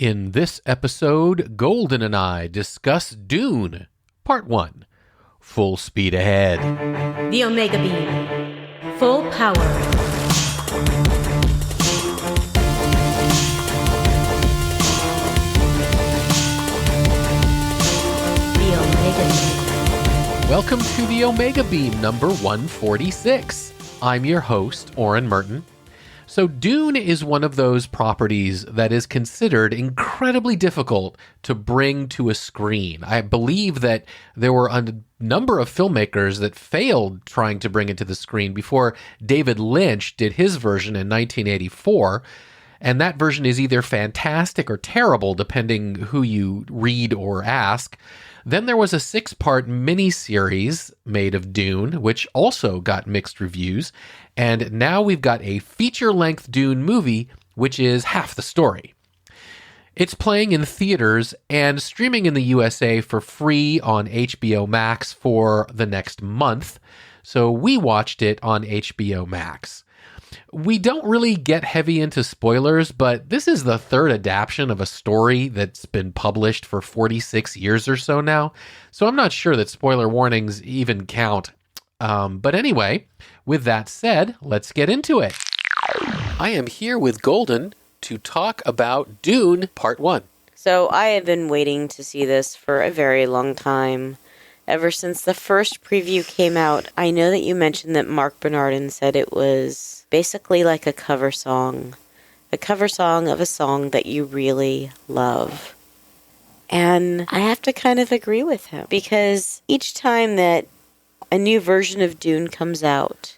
In this episode, Golden and I discuss Dune, Part 1, Full Speed Ahead. The Omega Beam. Full power. The Omega Beam. Welcome to the Omega Beam number 146. I'm your host, Oren Merton. So Dune is one of those properties that is considered incredibly difficult to bring to a screen. I believe that there were a number of filmmakers that failed trying to bring it to the screen before David Lynch did his version in 1984. And that version is either fantastic or terrible, depending who you read or ask. Then there was a 6-part miniseries made of Dune, which also got mixed reviews. And now we've got a feature-length Dune movie, which is half the story. It's playing in theaters and streaming in the USA for free on HBO Max for the next month. So we watched it on HBO Max. We don't really get heavy into spoilers, but this is the third adaptation of a story that's been published for 46 years or so now. So I'm not sure that spoiler warnings even count. But anyway, with that said, let's get into it. I am here with Golden to talk about Dune Part 1. So I have been waiting to see this for a very long time. Ever since the first preview came out. I know that you mentioned that Mark Bernardin said it was basically like a cover song of a song that you really love. And I have to kind of agree with him, because each time that a new version of Dune comes out,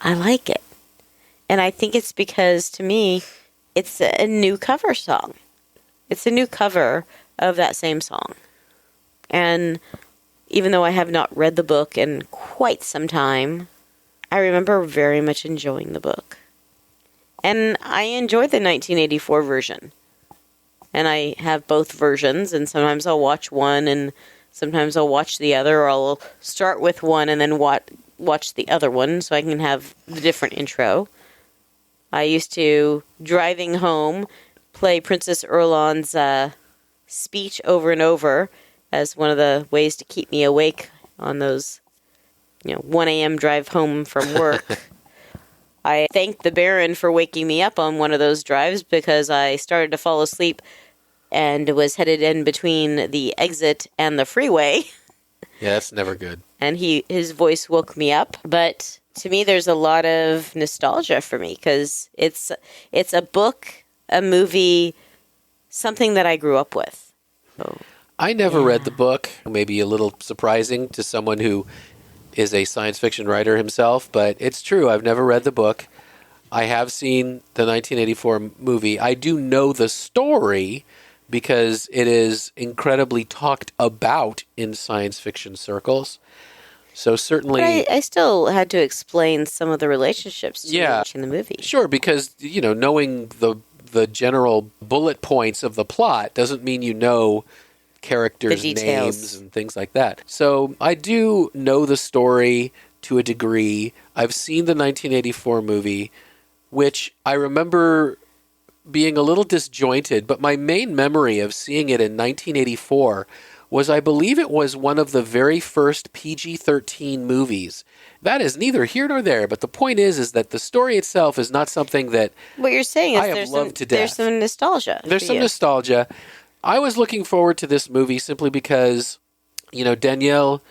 I like it. And I think it's because, to me, it's a new cover song. It's a new cover of that same song. And even though I have not read the book in quite some time, I remember very much enjoying the book. And I enjoyed the 1984 version. And I have both versions, and sometimes I'll watch one, and sometimes I'll watch the other, or I'll start with one and then watch the other one so I can have the different intro. I used to, driving home, play Princess Erlon's speech over and over as one of the ways to keep me awake on those, 1 a.m. drive home from work. I thank the Baron for waking me up on one of those drives, because I started to fall asleep and was headed in between the exit and the freeway. Yeah, that's never good. And his voice woke me up. But to me, there's a lot of nostalgia for me, because it's a book, a movie, something that I grew up with. So, I never read the book. Maybe a little surprising to someone who is a science fiction writer himself, but it's true. I've never read the book. I have seen the 1984 movie. I do know the story because it is incredibly talked about in science fiction circles. So certainly... But I still had to explain some of the relationships in the movie. Sure, because, knowing the general bullet points of the plot doesn't mean you know characters' names and things like that. So I do know the story to a degree. I've seen the 1984 movie, which I remember being a little disjointed, but my main memory of seeing it in 1984 was, I believe it was one of the very first PG-13 movies. That is neither here nor there, but the point is that the story itself is not something that what you're saying is I have loved to death. There's some nostalgia. There's some nostalgia. I was looking forward to this movie simply because, Daniel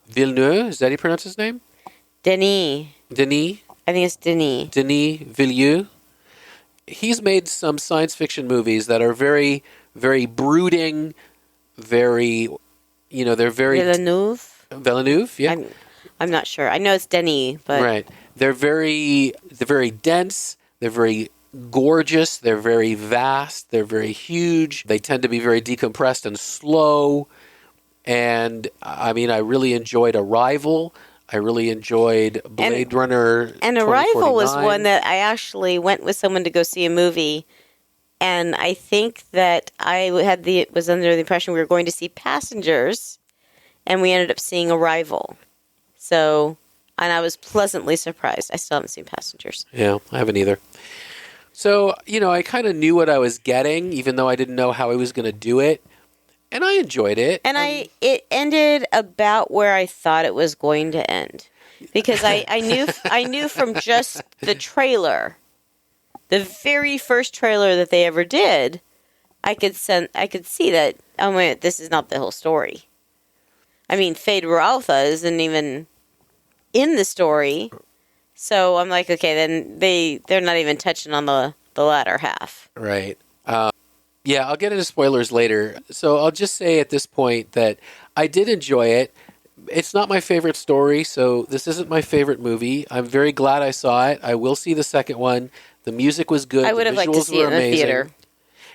Villeneuve, is that how you pronounce his name? Denis. I think it's Denis. Denis Villeneuve. He's made some science fiction movies that are very, very brooding, they're very... Villeneuve, yeah. I'm not sure. I know it's Denis, but... Right. They're very dense, they're very gorgeous, they're very vast, they're very huge, they tend to be very decompressed and slow, and, I really enjoyed Arrival, I really enjoyed Blade Runner 2049. And Arrival was one that I actually went with someone to go see a movie, and I think that I was under the impression we were going to see Passengers, and we ended up seeing Arrival. So, and I was pleasantly surprised. I still haven't seen Passengers. Yeah, I haven't either. So, I kind of knew what I was getting, even though I didn't know how I was going to do it. And I enjoyed it. And it ended about where I thought it was going to end. Because I knew from just the trailer, the very first trailer that they ever did, I could see that, oh wait, this is not the whole story. I mean, Fedor Alpha isn't even in the story. So I'm like, okay, then they're not even touching on the latter half. Right. Yeah, I'll get into spoilers later. So I'll just say at this point that I did enjoy it. It's not my favorite story, so this isn't my favorite movie. I'm very glad I saw it. I will see the second one. The music was good. I would have liked to see it in the theater.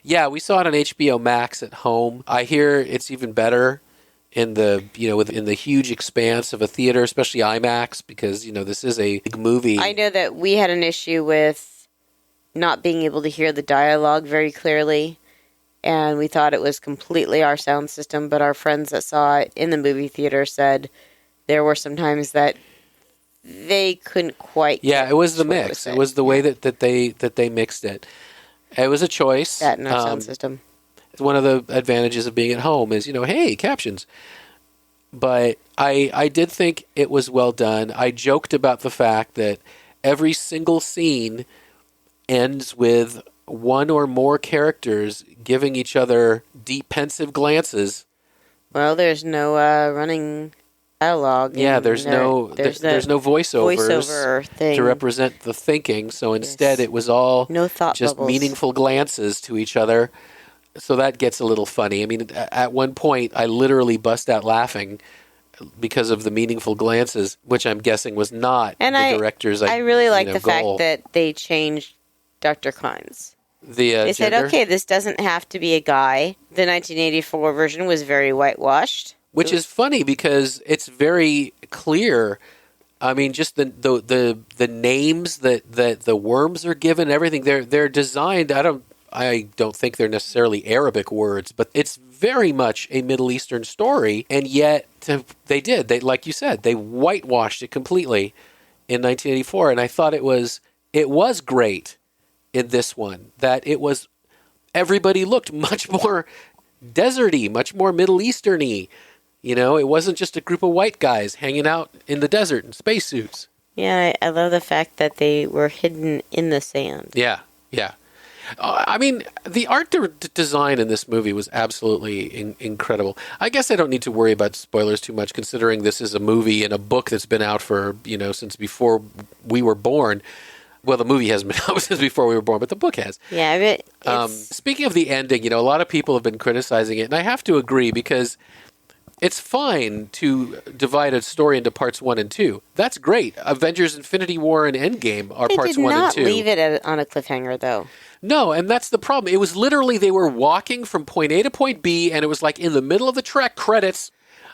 Yeah, we saw it on HBO Max at home. I hear it's even better in the in the huge expanse of a theater, especially IMAX, because this is a big movie. I know that we had an issue with not being able to hear the dialogue very clearly, and we thought it was completely our sound system. But our friends that saw it in the movie theater said there were some times that they couldn't quite. Yeah, it was the mix. It was the way that they mixed it. It was a choice. That in our sound system. One of the advantages of being at home is, hey, captions. But I did think it was well done. I joked about the fact that every single scene ends with one or more characters giving each other deep, pensive glances. Well, there's no running dialogue. Yeah, there's no voiceovers thing to represent the thinking. So instead, it was all no thought just bubbles. Meaningful glances to each other. So that gets a little funny. I mean, at one point, I literally bust out laughing because of the meaningful glances, which I'm guessing was not the director's I really like the goal. fact that they changed Dr. Klein's. They said, okay, this doesn't have to be a guy. The 1984 version was very whitewashed. Which is funny because it's very clear. I mean, just the names that the worms are given, everything, they're designed. I don't think they're necessarily Arabic words, but it's very much a Middle Eastern story, and yet they like you said, they whitewashed it completely in 1984, and I thought it was great in this one, that everybody looked much more deserty, much more Middle Eastern-y. It wasn't just a group of white guys hanging out in the desert in spacesuits. Yeah, I love the fact that they were hidden in the sand. Yeah. I mean, the art design in this movie was absolutely incredible. I guess I don't need to worry about spoilers too much, considering this is a movie and a book that's been out for, since before we were born. Well, the movie hasn't been out since before we were born, but the book has. Yeah, speaking of the ending, a lot of people have been criticizing it, and I have to agree because it's fine to divide a story into parts 1 and 2. That's great. Avengers Infinity War and Endgame are parts 1 and 2. They did not leave it on a cliffhanger, though. No, and that's the problem. It was literally they were walking from point A to point B, and it was like in the middle of the trek, credits.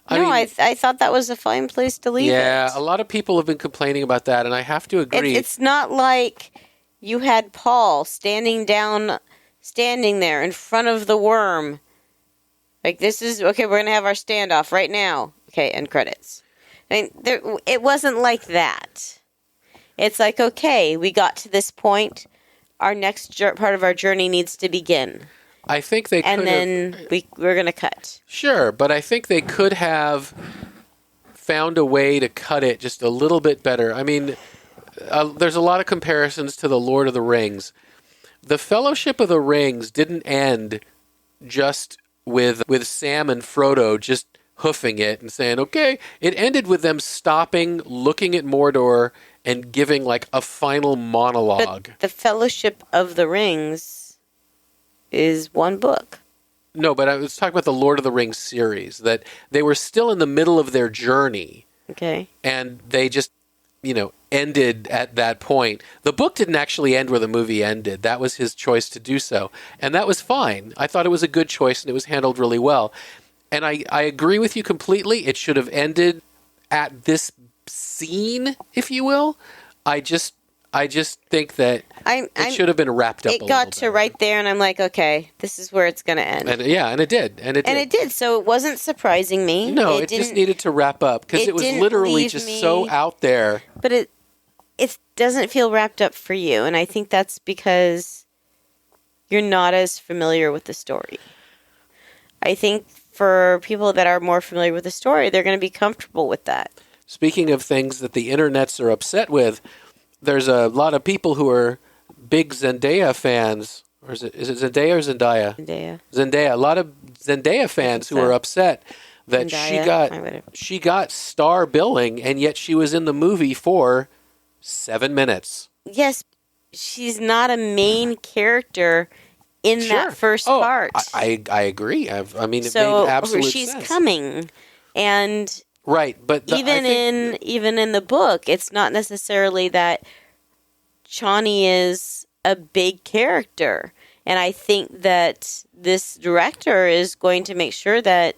I thought that was a fine place to leave it. Yeah, a lot of people have been complaining about that, and I have to agree. It's not like you had Paul standing there in front of the worm. Like, this is, okay, we're going to have our standoff right now. Okay, end credits. I mean, it wasn't like that. It's like, okay, we got to this point. Our next part of our journey needs to begin. I think they could have... And then we're going to cut. Sure, but I think they could have found a way to cut it just a little bit better. I mean, there's a lot of comparisons to The Lord of the Rings. The Fellowship of the Rings didn't end just with Sam and Frodo just hoofing it and saying, okay. It ended with them stopping, looking at Mordor, and giving like a final monologue. But the Fellowship of the Rings is one book. No, but I was talking about the Lord of the Rings series, that they were still in the middle of their journey. Okay. And they just, ended at that point. The book didn't actually end where the movie ended. That was his choice to do so. And that was fine. I thought it was a good choice and it was handled really well. And I agree with you completely. It should have ended at this scene, if you will. I just think that it should have been wrapped up a little bit. It got to right there, and I'm like, okay, this is where it's going to end. And it did. And it did. So it wasn't surprising me. No, it just needed to wrap up, because it was literally just so out there. But it doesn't feel wrapped up for you, and I think that's because you're not as familiar with the story. I think for people that are more familiar with the story, they're going to be comfortable with that. Speaking of things that the internets are upset with, there's a lot of people who are big Zendaya fans. Or is it Zendaya or Zendaya? Zendaya. A lot of Zendaya fans who are upset that Zendaya? she got star billing, and yet she was in the movie for 7 minutes. Yes, she's not a main character in that first part. I agree. It made absolute sense. She's coming, and right, but even in the book, it's not necessarily that Chani is a big character, and I think that this director is going to make sure that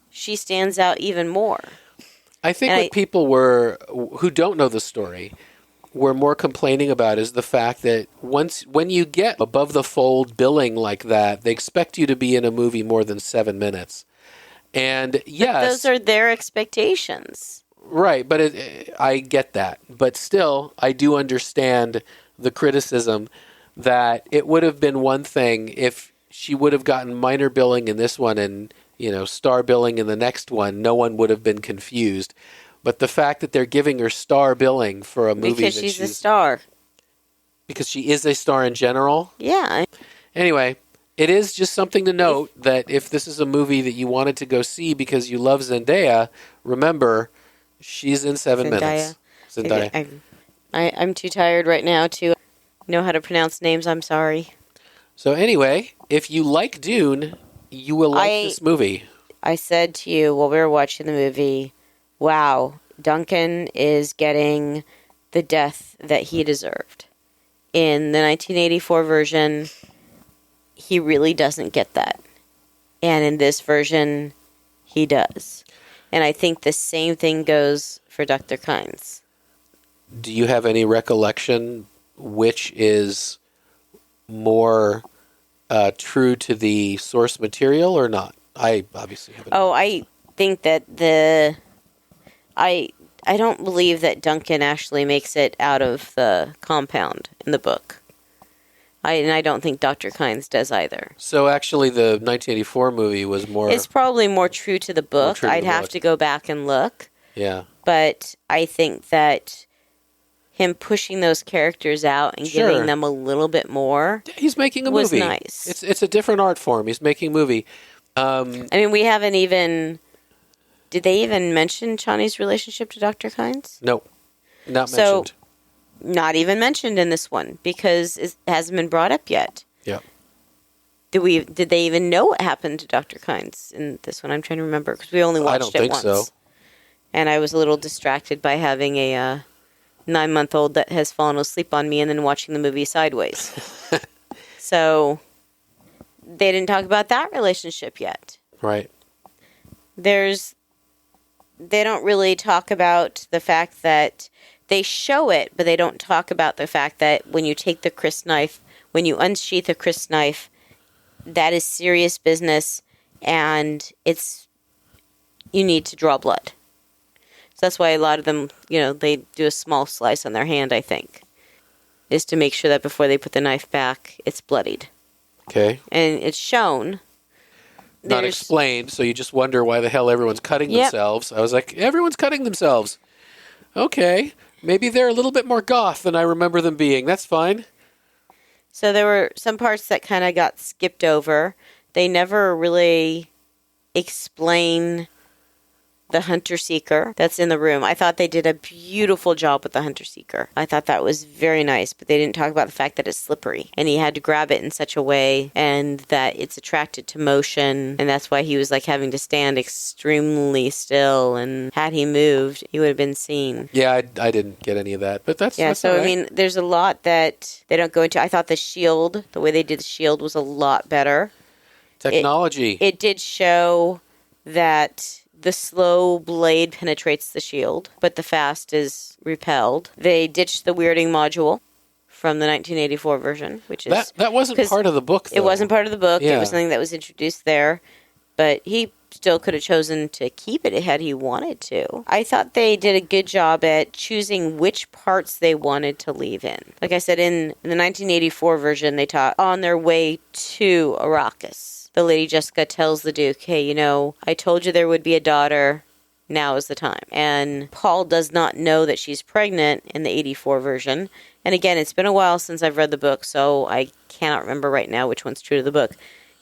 she stands out even more. I think what people who don't know the story were more complaining about is the fact that when you get above the fold billing like that, they expect you to be in a movie more than 7 minutes. And yes, but those are their expectations. Right, but I get that. But still, I do understand the criticism that it would have been one thing if she would have gotten minor billing in this one and, star billing in the next one. No one would have been confused. But the fact that they're giving her star billing for a movie because she's a star. Because she is a star in general? Yeah. Anyway, it is just something to note that if this is a movie that you wanted to go see because you love Zendaya, remember, she's in 7 minutes. Zendaya. I'm too tired right now to know how to pronounce names. I'm sorry. So anyway, if you like Dune, you will like this movie. I said to you while we were watching the movie, wow, Duncan is getting the death that he deserved. In the 1984 version, he really doesn't get that. And in this version, he does. And I think the same thing goes for Dr. Kynes. Do you have any recollection which is more true to the source material or not? I obviously haven't. Oh, I think that I don't believe that Duncan actually makes it out of the compound in the book. And I don't think Dr. Kynes does either. So actually the 1984 movie was more... It's probably more true to the book. I'd have to go back and look. Yeah. But I think that him pushing those characters out and giving them a little bit more... He's making a movie. ...was nice. It's a different art form. He's making a movie. we haven't even... Did they even mention Chani's relationship to Dr. Kynes? No. Not mentioned. Not even mentioned in this one because it hasn't been brought up yet. Yeah. Did they even know what happened to Dr. Kynes in this one? I'm trying to remember because we only watched it once. I don't think so. And I was a little distracted by having a 9-month-old that has fallen asleep on me and then watching the movie sideways. So they didn't talk about that relationship yet. Right. They don't really talk about the fact that they show it, but they don't talk about the fact that when you take the Chris knife, when you unsheath a Chris knife, that is serious business, and you need to draw blood. So that's why a lot of them, they do a small slice on their hand, I think, is to make sure that before they put the knife back, it's bloodied. Okay. And it's shown. Not explained, so you just wonder why the hell everyone's cutting themselves. I was like, everyone's cutting themselves. Okay. Maybe they're a little bit more goth than I remember them being. That's fine. So there were some parts that kind of got skipped over. They never really explain the hunter-seeker that's in the room. I thought they did a beautiful job with the hunter-seeker. I thought that was very nice, but they didn't talk about the fact that it's slippery. And he had to grab it in such a way and that it's attracted to motion. And that's why he was having to stand extremely still. And had he moved, he would have been seen. Yeah, I didn't get any of that, but that's so all right. there's a lot that they don't go into. I thought the way they did the shield was a lot better. Technology. It did show that the slow blade penetrates the shield, but the fast is repelled. They ditched the weirding module from the 1984 version, which is... That wasn't part of the book, though. It wasn't part of the book. Yeah. It was something that was introduced there. But he still could have chosen to keep it had he wanted to. I thought they did a good job at choosing which parts they wanted to leave in. Like I said, in the 1984 version, they taught on their way to Arrakis. The Lady Jessica tells the Duke, hey, you know, I told you there would be a daughter. Now is the time. And Paul does not know that she's pregnant in the 84 version. And again, it's been a while since I've read the book, so I cannot remember right now which one's true to the book,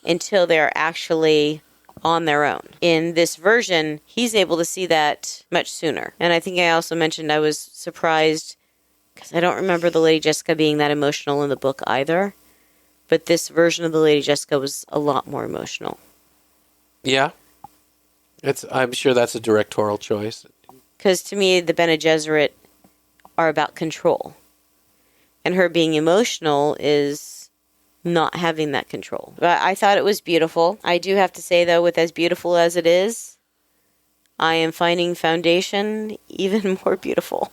until they're actually on their own. In this version, he's able to see that much sooner. And I think I also mentioned I was surprised, because I don't remember the Lady Jessica being that emotional in the book either. But this version of the Lady Jessica was a lot more emotional. Yeah. I'm sure that's a directorial choice. Because to me, the Bene Gesserit are about control. And her being emotional is not having that control. But I thought it was beautiful. I do have to say, though, with as beautiful as it is, I am finding Foundation even more beautiful.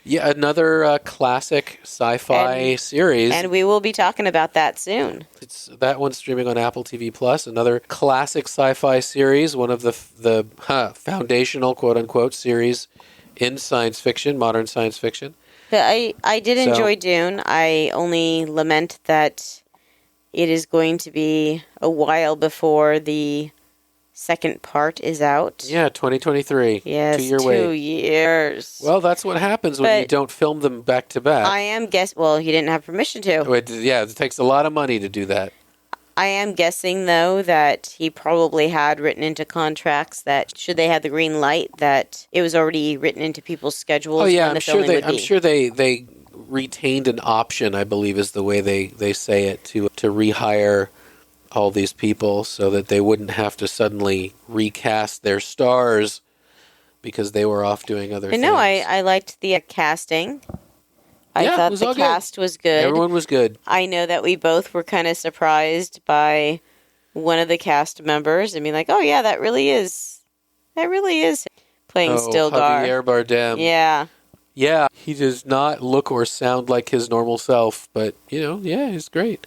Yeah, another classic sci-fi series. And we will be talking about that soon. That one's streaming on Apple TV Plus. Another classic sci-fi series, one of the foundational, quote-unquote, series in science fiction, modern science fiction. But I did enjoy Dune. I only lament that it is going to be a while before the second part is out. Yeah, 2023. Yes, 2 year wait. 2 years. Well, that's what happens when you don't film them back to back. Well, he didn't have permission to. Yeah, it takes a lot of money to do that. I am guessing, though, that he probably had written into contracts that should they have the green light, that it was already written into people's schedules. Oh yeah, when the filming would be. I'm sure they retained an option, I believe is the way they say it, to rehire all these people so that they wouldn't have to suddenly recast their stars because they were off doing other things. No, I liked the casting. I thought the cast was good. Everyone was good. I know that we both were kind of surprised by one of the cast members and being like, oh yeah, that really is playing Stilgar. Javier Bardem. Yeah. Yeah, he does not look or sound like his normal self, but, he's great.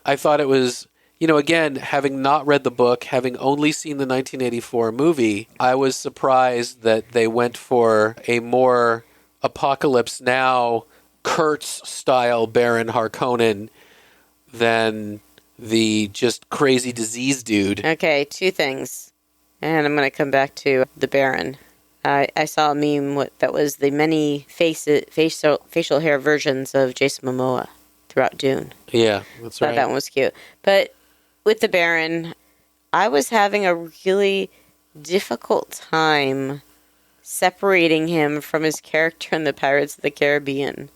I thought it was, again, having not read the book, having only seen the 1984 movie, I was surprised that they went for a more Apocalypse Now, Kurtz-style Baron Harkonnen than the just crazy disease dude. Okay, 2 things. And I'm going to come back to the Baron. I saw a meme that was the many facial hair versions of Jason Momoa throughout Dune. Yeah, that's right. That one was cute. But with the Baron, I was having a really difficult time separating him from his character in the Pirates of the Caribbean.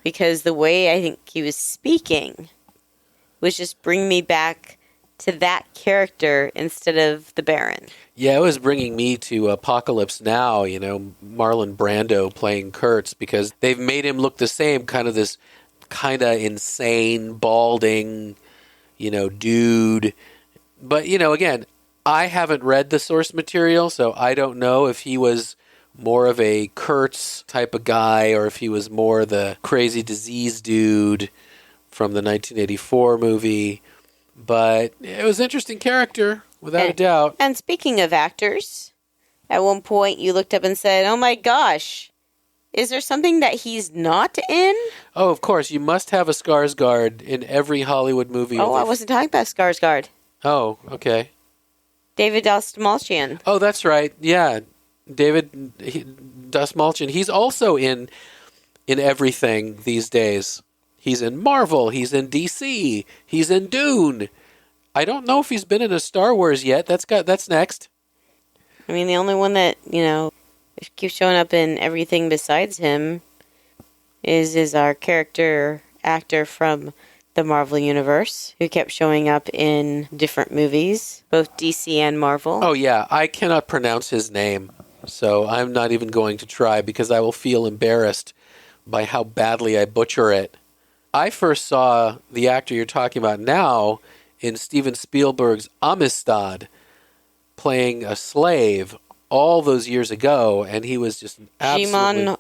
Because the way I think he was speaking was just bringing me back to that character instead of the Baron. Yeah, it was bringing me to Apocalypse Now, Marlon Brando playing Kurtz, because they've made him look the same, kind of this kind of insane, balding, dude. But, again, I haven't read the source material, so I don't know if he was more of a Kurtz type of guy or if he was more the crazy disease dude from the 1984 movie. But it was an interesting character, without a doubt. And speaking of actors, at one point you looked up and said, oh my gosh, is there something that he's not in? Oh, of course. You must have a Skarsgård in every Hollywood movie. Oh, I wasn't talking about Skarsgård. Oh, okay. David Dastmalchian. Oh, that's right. Yeah. David Dastmalchian. He's also in everything these days. He's in Marvel. He's in DC. He's in Dune. I don't know if he's been in a Star Wars yet. That's next. I mean, the only one that, keeps showing up in everything besides him is our character actor from the Marvel Universe, who kept showing up in different movies, both DC and Marvel. Oh, yeah. I cannot pronounce his name, so I'm not even going to try because I will feel embarrassed by how badly I butcher it. I first saw the actor you're talking about now in Steven Spielberg's Amistad, playing a slave all those years ago, and he was just absolutely... Shimon.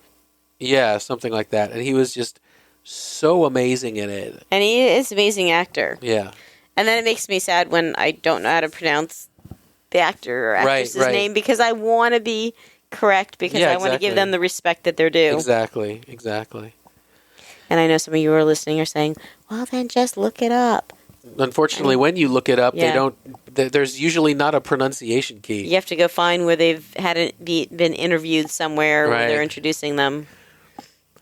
Yeah, something like that. And he was just so amazing in it. And he is an amazing actor. Yeah. And then it makes me sad when I don't know how to pronounce the actor or actress's name because I want to be correct because I want to give them the respect that they're due. Exactly. And I know some of you who are listening are saying, well, then just look it up. Unfortunately, when you look it up, they don't. There's usually not a pronunciation key. You have to go find where they've been interviewed somewhere where they're introducing them.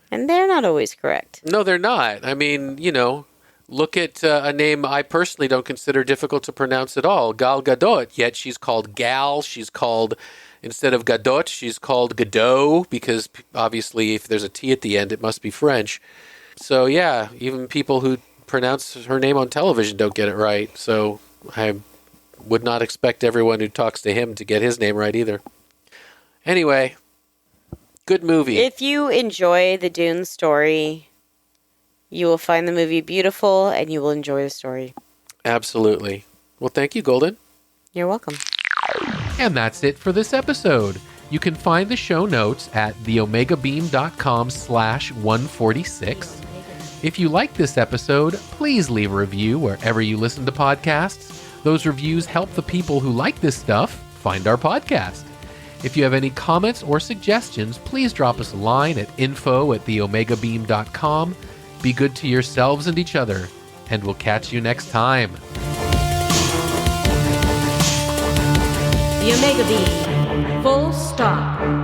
And they're not always correct. No, they're not. I mean, look at a name I personally don't consider difficult to pronounce at all, Gal Gadot. Yet she's called Gal. She's called, instead of Gadot, she's called Gadot because obviously if there's a T at the end, it must be French. So yeah, even people who pronounce her name on television don't get it right. So I would not expect everyone who talks to him to get his name right either. Anyway, good movie. If you enjoy the Dune story, you will find the movie beautiful and you will enjoy the story. Absolutely. Well, thank you, Golden. You're welcome. And that's it for this episode. You can find the show notes at theomegabeam.com/146. If you like this episode, please leave a review wherever you listen to podcasts. Those reviews help the people who like this stuff find our podcast. If you have any comments or suggestions, please drop us a line at info@theomegabeam.com. Be good to yourselves and each other, and we'll catch you next time. The Omega Beam. Full stop.